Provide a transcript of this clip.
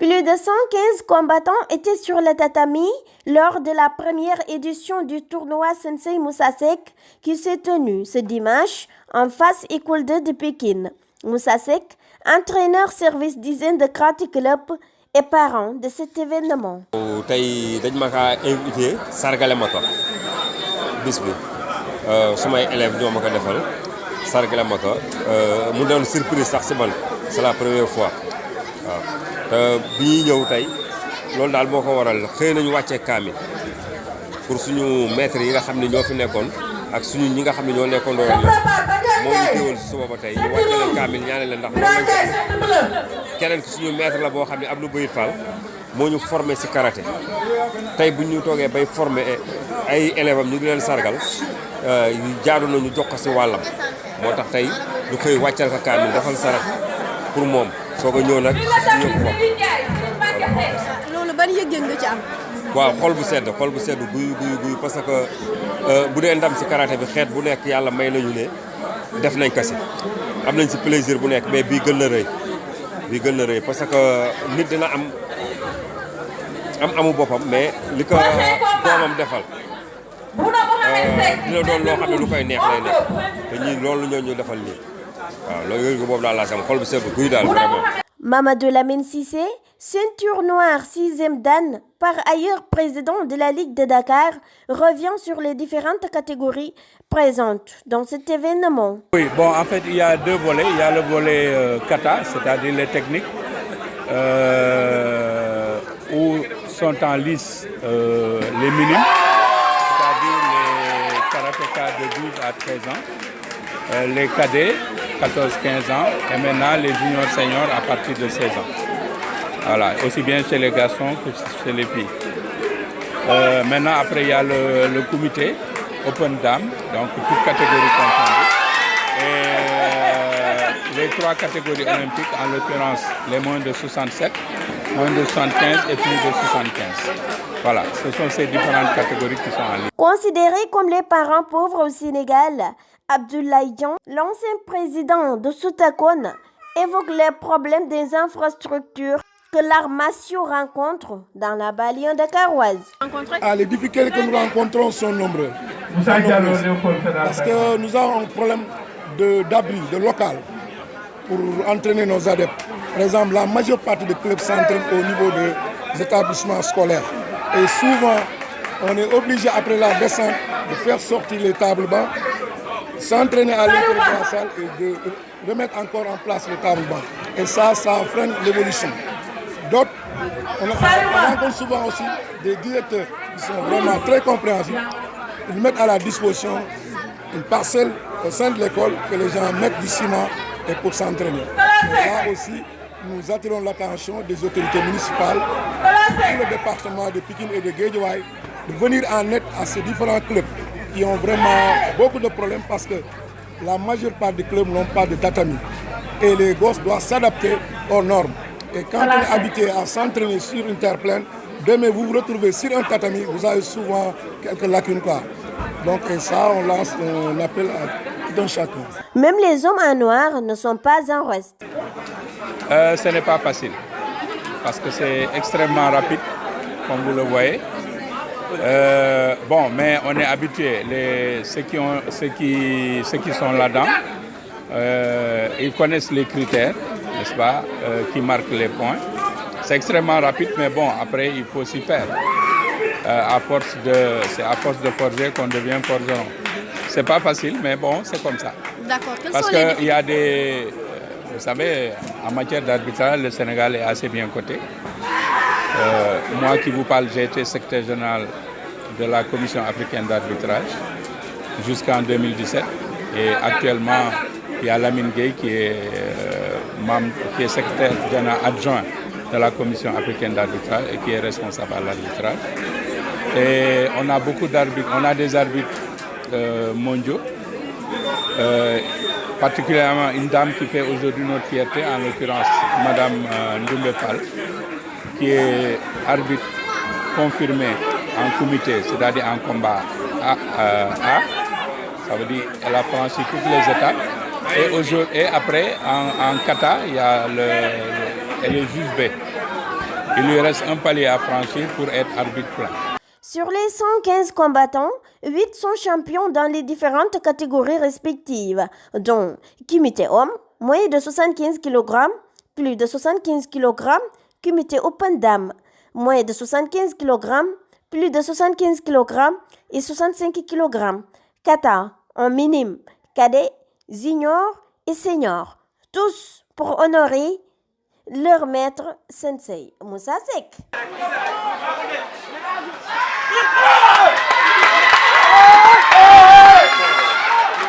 Plus de 115 combattants étaient sur le tatami lors de la première édition du tournoi Sensei Moussa Seck qui s'est tenu ce dimanche en face École 2 de Pékin. Moussa Seck, entraîneur service d'hygiène de Karate Club et parent de cet événement. tey dañ ma kaa invité sargale ma ko bis bi sumay élèves ñoo ma ko defal sargale ma ko mu doon surprise sax si man c'est la première fois waaw te bi ñuy ñëw tey loolu daal moo ko waral xëy nañu wàccee kaamil pour suñu maîtres yi nga xam ne ñoo fi nekkoon ak suñu ñi nga xam ne ñoo nekkoon doon moo ñu téewoon si suba ba tey ñu wàcce leen kaamil ñaane leen ndax loolu lañ keneen ki suñu maître la boo xam ne Abdou Bayit Fall moo ñu formé si karaté tey bu ñu toogee bay formé ay élèves am ñu ngi leen sargal jaadu na ñu jox ko si wàllam moo tax tey ñu koy wàccal ko kaamil defal sarax pour moom soog a ñëw nag ñu yëpp ko. loolu ban yëg-yëg nga ci am. waaw xol bu sedd guy parce que bu dee ndam si karaté bi xeet bu nekk yàlla may nañu ne def nañ ko si am nañ si plaisir bu nekk mais bii gën na rëy parce que nit dina amu boppam mais li ko doomam defal dina doon loo xam ne lu koy neex lay nekk te ñii loolu ñoo ñu defal nii waaw loolu yooyu boobu daal laa si am xol bu sedd guy daal vraiment. Mamadou Lamine Cissé, ceinture noire 6e dan, par ailleurs président de la Ligue de Dakar, revient sur les différentes catégories présentes dans cet événement. Oui, bon, en fait, il y a deux volets. Il y a le volet kata, c'est-à-dire les techniques, où sont en lice les minimes, c'est-à-dire les karatékas de 12 à 13 ans, les cadets, 14-15 ans, et maintenant les juniors seniors à partir de 16 ans. Voilà, aussi bien chez les garçons que chez les filles. Maintenant, après, il y a le comité Open Dame, donc toutes catégories confondues. Et les trois catégories olympiques, en l'occurrence les moins de 67, moins de 75 et plus de 75. Voilà, ce sont ces différentes catégories qui sont en ligne. Considérés comme les parents pauvres au Sénégal, Abdoulaye Dian, l'ancien président de Soutakone, évoque les problèmes des infrastructures que l'armation rencontre dans la banlieue dakaroise. Les difficultés que nous rencontrons sont nombreuses. Parce que nous avons un problème d'abri, de local, pour entraîner nos adeptes. Par exemple, la majeure partie des clubs s'entraînent au niveau des établissements scolaires. Et souvent, on est obligé, après la descente, de faire sortir les tables bancs, s'entraîner à l'intérieur de la salle et de remettre encore en place les tables bancs. Et ça freine l'évolution. D'autres, on rencontre souvent aussi des directeurs qui sont vraiment très compréhensifs. Ils mettent à la disposition une parcelle au sein de l'école que les gens mettent du ciment et pour s'entraîner. Là aussi, nous attirons l'attention des autorités municipales, tout le département de Pikine et de Guédiawaye, de venir en aide à ces différents clubs qui ont vraiment beaucoup de problèmes parce que la majeure part des clubs n'ont pas de tatami. Et les gosses doivent s'adapter aux normes. Et quand on est habitué à s'entraîner sur une terre pleine, demain vous vous retrouvez sur un tatami, vous avez souvent quelques lacunes. Donc ça, on lance un appel à tout un chacun. Même les hommes en noir ne sont pas en reste. Ce n'est pas facile, parce que c'est extrêmement rapide, comme vous le voyez. Bon, mais on est habitué. Ceux qui sont là-dedans, ils connaissent les critères, n'est-ce pas, qui marquent les points. C'est extrêmement rapide, mais bon, après, il faut s'y faire. C'est à force de forger qu'on devient forgeron. C'est pas facile, mais bon, c'est comme ça. D'accord. Parce qu'il y a des... Vous savez, en matière d'arbitrage, le Sénégal est assez bien coté. Moi qui vous parle, j'ai été secrétaire général de la Commission africaine d'arbitrage jusqu'en 2017. Et actuellement, il y a Lamine Gueye qui est secrétaire général adjoint de la Commission africaine d'arbitrage et qui est responsable à l'arbitrage. Et on a beaucoup d'arbitres, on a des arbitres mondiaux, particulièrement une dame qui fait aujourd'hui notre fierté, en l'occurrence Madame Ndoumbe Fall, qui est arbitre confirmé en comité, c'est-à-dire en combat A. Ça veut dire qu'elle a franchi toutes les étapes. Et après, en kata, elle est juge B. Il lui reste un palier à franchir pour être arbitre plein. Sur les 115 combattants, 8 sont champions dans les différentes catégories respectives, dont Kumite homme, moins de 75 kg, plus de 75 kg, Kumite open dame, moins de 75 kg, plus de 75 kg et 65 kg. Kata en minime, cadet, junior et senior, tous pour honorer leur maître Sensei Moussa Seck.